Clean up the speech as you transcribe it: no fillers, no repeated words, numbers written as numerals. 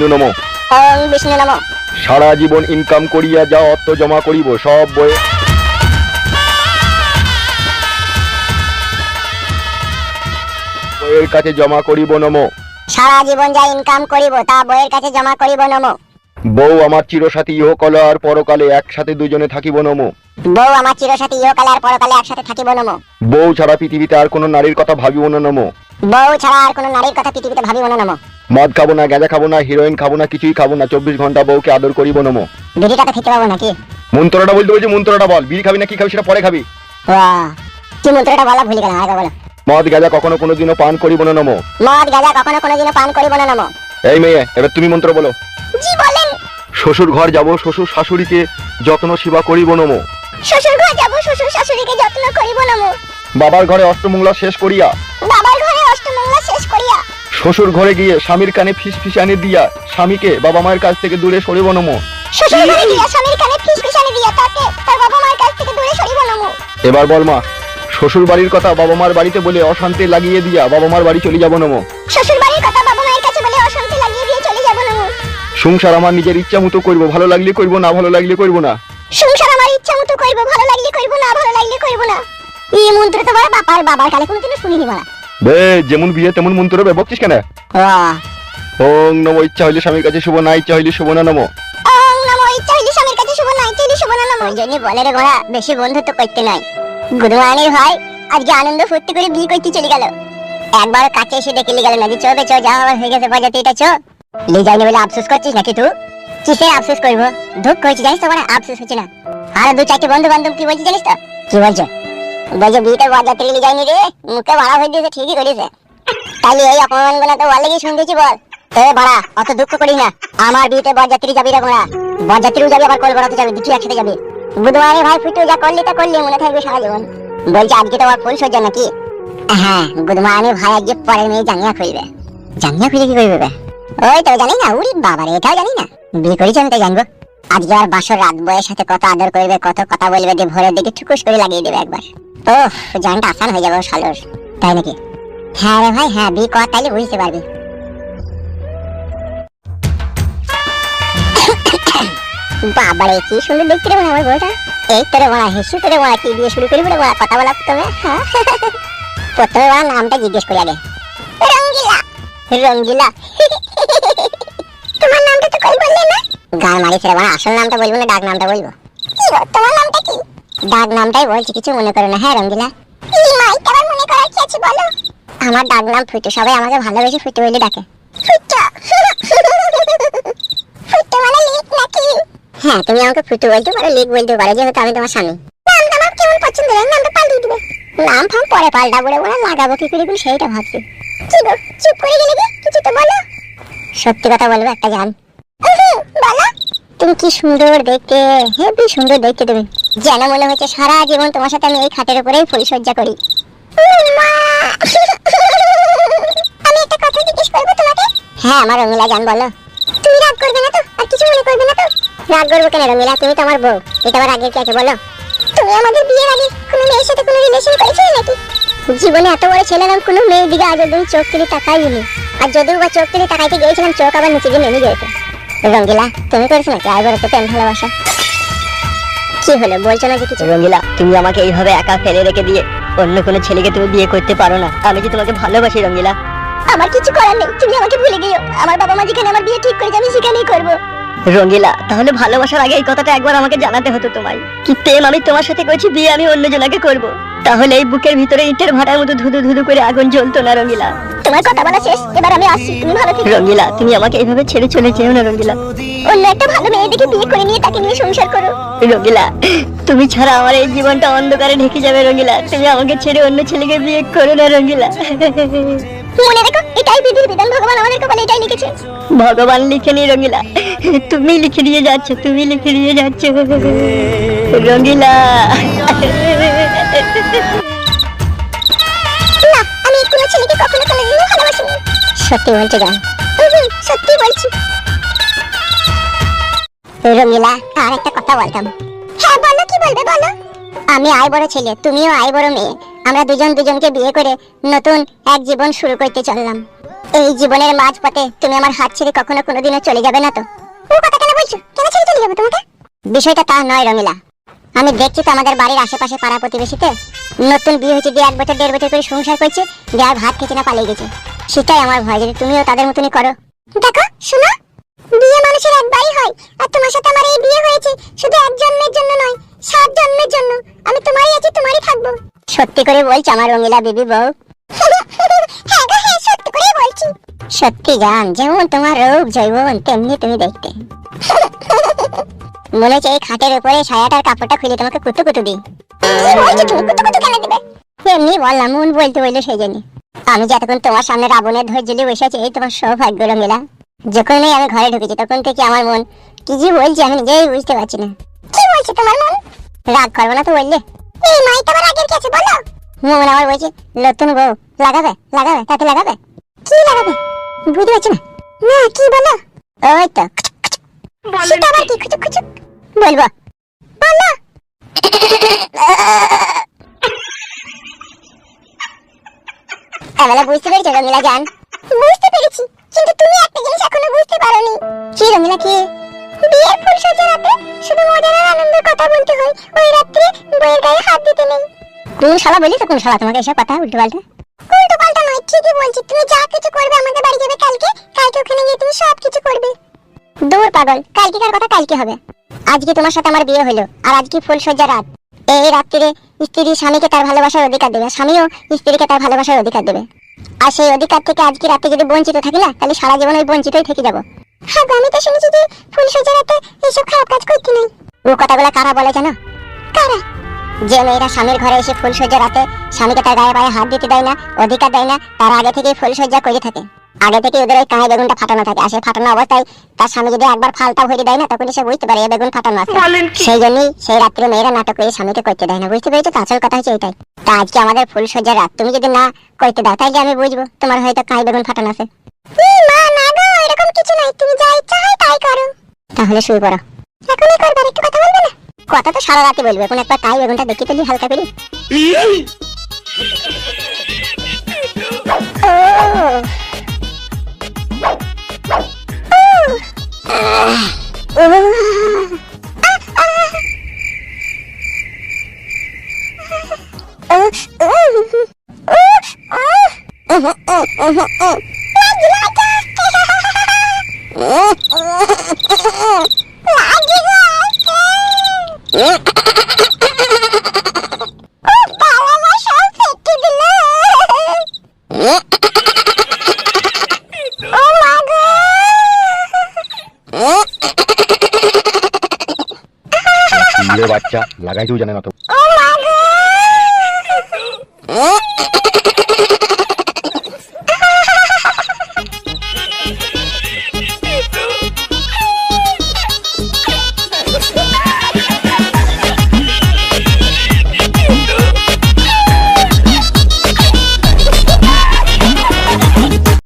বিষ্ণু নমঃ। ওং বিষ্ণু নমঃ। সারা জীবন ইনকাম করিয়া যা অর্থ জমা করিব সব বইয়ের কাছে জমা করিব নমঃ। সারা জীবন যা ইনকাম করিব তা বইয়ের কাছে জমা করিব নমঃ। বউ আমার চিরসাথী ইহকালে আর পরকালে একসাথে দুজনে থাকিব নমঃ। বউ আমার চিরসাথী ইহকালে আর পরকালে একসাথে থাকিব নমঃ। বউ ছাড়া পৃথিবীতে আর কোনো নারীর কথা ভাবিব না নমঃ। বউ ছাড়া আর কোনো নারীর কথা পৃথিবীতে ভাবিব না নমঃ। মদ খাবো না, গাঁজা খাবো না, হিরোইন খাবো না, কিছুই খাবো না, 24 ঘন্টা বউকে আদর করিব নমঃ। বিড়িটাতে খেতে পাবো নাকি? মন্ত্রটা বলতে বলছি, মন্ত্রটা বল। বিড়ি খাবি না কি খাবি সেটা পরে খাবি। বাহ, কি মন্ত্রটা বলা ভুলে গেলাম, আগে বলো। মদ গাঁজা কখনো কোনোদিনও পান করিব না নমঃ। মদ গাঁজা কখনো কোনোদিনও পান করিব না নমঃ। এই মেয়ে, এবার তুমি মন্ত্র বলো। জি বলেন। শ্বশুর ঘর যাব, শ্বশুর শাশুড়িকে যত্ন সেবা করিব নমঃ। শ্বশুর ঘর যাব, শ্বশুর শাশুড়িকে যত্ন করিব নমঃ। বাবার ঘরে অষ্টমঙ্গলা শেষ করিয়া, বাবার ঘরে অষ্টমঙ্গলা শেষ করিয়া, শ্বশুর ঘরে গিয়ে স্বামীর কানে ফিসফিসানি দিয়া স্বামীকে বাবা মায়ের কাছ থেকে দূরে সরিব নমঃ। শ্বশুর ঘরে গিয়ে স্বামীর কানে ফিসফিসানি দিয়া তাকে তার বাবা মায়ের কাছ থেকে দূরে সরিব নমঃ। এবার বল মা, শ্বশুর বাড়ির কথা বাবা মার বাড়িতে বলে অশান্তি লাগিয়ে দিয়া বাবা মার বাড়ি চলে যাব নমঃ। শ্বশুর বাড়ির কথা বাবা মায়ের কাছে বলে অশান্তি লাগিয়ে দিয়ে চলে যাব নমঃ। সংসার আমার নিজের ইচ্ছা মতো করব, ভালো লাগলে করব, না ভালো লাগলে করব না। সংসার আমার ইচ্ছা মতো করব, ভালো লাগলে করব, না ভালো লাগলে করব না। এই মন্ত্র তো বড় বাবার কালে কোনোদিনও শুনিনি বলা। বে, যেমন বিয়ে তেমন মন্ত্র বকছিস কেন? ওং নমঃ। ইচ্ছা হইলে স্বামীর কাছে শুভ, না ইচ্ছা হইলে শুভ না নমঃ। ওং নমঃ। ইচ্ছা হইলে স্বামীর কাছে শুভ, না ইচ্ছা হইলে শুভ না নমঃ। ওই জন্য বলে রে ঘোড়া, বেশি বন্ধুত্ব করতে নাই। গুরুমানের ভাই আজকে আনন্দ ফুর্তি করে বিয়ে করতে চলে গেল। একবার কাছে এসে ডেকে গেল না যে চবে চো, যা হওয়ার হয়ে গেছে বাজাতে, এটা চো। লে যাইনি বলে আফসোস করছিস নাকি তুই? কিসের আফসোস করব? দুঃখ হয়েছে জানিস তো, মানে আফসোস হচ্ছে না। আর দু চারটি বন্ধু বান্ধব কি বলছি জানিস তো? কি বলছে? বলছে বিয়েতে বাজাতে লে যাইনি রে, মুখে ভাড়া হয়ে দিয়েছে, ঠিকই করেছে। তাহলে এই অপমান গুলো তো বলে কি শুনতেছি বল। এ বাড়া, অত দুঃখ করিস না। আমার বিয়েতে বরযাত্রী যাবি রে গোড়া, বরযাত্রীও যাবি আবার কলবরাতে যাবি, দুটি একসাথে যাবি। বুধবারে ভাই ফুটে যা করলি তা করলি, মনে থাকবে সারা জীবন। বলছে আজকে তো আমার ফুল সজ্জা নাকি? হ্যাঁ, বুধবারে ভাই আজকে পরের মেয়ে জাঙ্গিয়া খুলবে। জাঙ্গিয়া খুলে কি করবে? ওই তো জানি না, উড়ি বাবারে, এটাও জানি না। বিয়ে করেছি আমি তাই জানবো। আজকে আর বাসর রাত বয়ের সাথে কত আদর করবে, কত কথা বলবে, দিয়ে ভোরের দিকে ঠুকুস করে লাগিয়ে দেবে একবার। ওহ, জানটা আসান হয়ে যাবে শালোর। তাই নাকি? হ্যাঁ রে ভাই, হ্যাঁ, বিয়ে কর, তাইলে বুঝতে পারবি। বাবারে কি সুন্দর দেখতে রে আমার বউটা। এই তোরে বলা হেসু, তোরে বলা কি দিয়ে শুরু করি বলে বলা, কথা বলা তবে। প্রথমে বলা নামটা জিজ্ঞেস করি আগে। রঙ্গিলা। রঙ্গিলা? তোমার নামটা তো কই বললে না? গান মারিস রে বলা, আসল নামটা বলবো না ডাক নামটা বলবো? কি গো, তোমার নামটা কি? ডাক নামটাই বলছি, কিছু মনে করো না। হ্যাঁ রঙ্গিলা। কি মাই, তোমার মনে করার কি আছে বলো? আমার ডাক নাম ফুটু, সবাই আমাকে ভালোবেসে ফুটু বলে ডাকে। ফুটু? ফুটু মানে লিক নাকি? হ্যাঁ, তুমি আমাকে ফুটু বলতে পারো, লিক বলতে পারো, যেহেতু আমি তোমার স্বামী। নামটা আমার কেমন পছন্দ হলো, নামটা পাল্টে দিবে। নাম ফাম পরে পাল্টাবো রে বলে, লাগাবো কি করে বলে সেইটা ভাবছি। কি গো, চুপ করে গেলে কি? কিছু তো বলো। সত্যি কথা বলবো একটা জান। বলো। তুমি কি সুন্দর দেখতে, হেবি সুন্দর দেখতে তুমি। যেন মনে হচ্ছে সারা জীবন তোমার সাথে আমি এই খাটের উপরেই ফুলসজ্জা করি। আমি একটা কথা জিজ্ঞেস করবো তোমাকে? হ্যাঁ আমার রঙিলা জান, বলো। তুমি রাগ করবে না তো? আর কিছু মনে করবে না তো? রাগ করবো কেন রঙিলা, তুমি তো আমার বউ। এটা আবার আগে কি আছে বলো? তুমি আমাদের বিয়ের আগে কোনো মেয়ের সাথে কোনো রিলেশন করেছিলে নাকি? জীবনে এত বড় ছেলে নাম কোনো মেয়ের দিকে আজ অব্দি চোখ তুলে তাকাইনি। আর যদিও বা চোখ তুলে তাকাইতে গিয়েছিলাম, চোখ আবার নিচে গিয়ে নেমে গেছে। রঙ্গিলা, তুমি করেছো নাকি আইবর তো প্রেম ভালোবাসা? কি হলো, বলছো না যে কিছু? রঙ্গিলা, তুমি আমাকে এইভাবে একা ফেলে রেখে দিয়ে অন্য কোনো ছেলেকে তুমি বিয়ে করতে পারো না। আমি কি তোমাকে ভালোবাসি রঙ্গিলা? আমার কিছু করার নেই, তুমি আমাকে ভুলে গিয়েও। আমার বাবা মা যেখানে আমার বিয়ে ঠিক করেছে আমি সেখানেই করবো। রঙ্গিলা, তাহলে ভালোবাসার আগে এই কথাটা একবার আমাকে জানাতে হতো তোমায়। কি প্রেম আমি তোমার সাথে করছি, বিয়ে আমি অন্য জনাকে করব। তাহলে এই বুকের ভিতরে ইটের ভাটার মতো ধুধু ধুধু করে আগুন জ্বলতো না রঙ্গিলা। তোমার কথা বলা শেষ, এবার আমি আসছি, তুমি ভালো থেকো। রঙ্গিলা, তুমি আমাকে এইভাবে ছেড়ে চলে যেও না রঙ্গিলা। অন্য একটা ভালো মেয়ে দেখে বিয়ে করে নিয়ে তাকে নিয়ে সংসার করো। রঙ্গিলা, তুমি ছাড়া আমার এই জীবনটা অন্ধকারে ঢেকে যাবে রঙ্গিলা। তুমি আমাকে ছেড়ে অন্য ছেলেকে বিয়ে করো না রঙ্গিলা। মনে রেখো, এটাই বিধির বিধান, ভগবান আমাদের কপালে এটাই লিখেছে। ভগবান লিখেনি রঙ্গিলা, তুমি লিখে দিয়ে যাচ্ছ, তুমি লিখে দিয়ে যাচ্ছ রঙ্গিলা। না, আমি কোনো ছেলেকে কখনো কোনোদিনও ভালোবাসিনি। সত্যি বলছো জান? সত্যি বলছি। রঙ্গিলা, আর একটা কথা বলতাম। হ্যাঁ বলো, কি বলবে বলো। আমি আই বড় ছেলে, তুমিও আই বড় মেয়ে। আমরা দুজন দুজনকে বিয়ে করে নতুন এক জীবন শুরু করতে চললাম। এই জীবনের মাঝপথে তুমি আমার হাত ছেড়ে কখনো কোনোদিনও চলে যাবে না তো? ও কথা কেন বলছো? কেন ছেড়ে চলে যাবো তোমাকে? বিষয়টা তা নয় রঙিলা, আমি দেখছি তো আমাদের বাড়ির আশেপাশে পাড়া প্রতিবেশীতে নতুন বিয়ে হয়েছে, দিয়ে 1 বছর 1.5 বছর করে সংসার করছে, দিয়ে আর ভাত খেতে না পালিয়ে গেছে। সেটাই আমার ভয়, যদি তুমিও তাদের মতনই করো। দেখো শোনো, বিয়ে মানুষের একবারই হয়, আর তোমার সাথে আমার এই বিয়ে হয়েছে শুধু 1 জন্মের জন্য নয়, 7 জন্মের জন্য। আমি তোমারই আছি, তোমারই থাকবো। সত্যি করে বলছো আমার রঙিলা বেবি বউ? হ্যাঁ গো হ্যাঁ, সত্যি করে বলছি। সত্যি জান, যেমন তোমার রূপ যৌবন তেমনি তুমি দেখতে। মনে হচ্ছে এই খাটের উপরে ছায়াটার কাপড়টা খুলে তোমাকে কুতু কুতু দিই। কি বলছো তুমি? কুতু কুতু কেন দিবে? এমনি বললাম, মন বলতে বললো সেই জন্য। আমি যতক্ষণ তোমার সামনে রাবণের ধৈর্য নিয়ে বসে আছি, এই তোমার সৌভাগ্য রঙিলা। যখনই আমি ঘরে ঢুকেছি তখন থেকে আমার মন কি যে বলছে আমি নিজেই বুঝতে পারছি না। কি বলছে তোমার মন? রাগ করবো না তো বললে? এই মাইটা আবার আগের কাছে বলো। মন আমার বলছে নতুন বউ লাগাবে লাগাবে, তাতে লাগাবে। কি লাগাবে বুঝতে পারছি না। না কি বলো? ওই তো সেটা আবার কি খুচুক খুচুক বলবো? বলো। এবেলা বুঝতে পেরেছো রঙিলা জান? বুঝতে পেরেছি, কিন্তু তুমি একটা জিনিস এখনো বুঝতে পারোনি। কি রঙিলা? কি? বিয়ের ফুলসজ্জা রাতে শুধু মজার আর আনন্দের কথা বলতে হয়, ওই রাত্রে বইয়ের গায়ে হাত দিতে নেই। কোন শালা বলিস? কোন শালা তোমাকে এসব কথা উল্টো পাল্টা? উল্টো পাল্টা নয়, ঠিকই বলছি। তুমি যা কিছু করবে, আমাদের বাড়ি যাবে কালকে, কালকে ওখানে গিয়ে তুমি সব কিছু করবে। দূর পাগল, কালকেকার কথা কালকে হবে। আজকে তোমার সাথে আমার বিয়ে হলো, আর আজকে ফুলসজ্জা রাত। এই রাত্রিরে স্ত্রী স্বামীকে তার ভালোবাসার অধিকার দেবে, স্বামীও স্ত্রীকে তার ভালোবাসার অধিকার দেবে। আর সেই অধিকার থেকে আজকে রাতে যদি বঞ্চিত থাকি না, তাহলে সারা জীবন ওই বঞ্চিতই থেকে যাবো। হ্যাঁ আমি তো শুনেছি যে ফুলসজ্জা রাতে এইসব খারাপ কাজ করতে নেই। ও কথাগুলো কারা বলে জানো? কারা? যে মেয়েরা স্বামীর ঘরে এসে ফুলসজ্জা রাতে স্বামীকে তার গায়ে পায়ে হাত দিতে দেয় না, অধিকার দেয় না, তার আগে থেকে ফুলসজ্জা করে থাকে। আগে থেকে ওদের ওই কাঁয়ে বেগুনটা ফাটানো থাকে, আর সেই ফাটানো অবস্থায় তার স্বামী যদি একবার ফালতা ভরে দেয় না, তখন সে বুঝতে পারে এই বেগুন ফাটানো আছে। সেই জন্যই সেই রাত্রে মেয়েরা নাটক করে স্বামীকে করতে দেয় না, বুঝতে পেরেছো তো? আসল কথা হচ্ছে এটাই। তা আজকে আমাদের ফুলসজ্জা রাত, তুমি যদি না করতে দাও তাহলে আমি বুঝবো তোমার হয়তো কাঁয়ে বেগুন ফাটানো আছে। মা না গো, এরকম কিছু নাই, তুমি যা ইচ্ছা হয় তাই করো। তাহলে শুয়ে পড়ো। এখনই করবে? একটু কথা বলবে না? কথা তো সারা রাতে বলবে, এখন একবার কাঁয়ে বেগুনটা দেখি পেলি হালকা করে। বাচ্চা লাগাইতেও জানে না তো।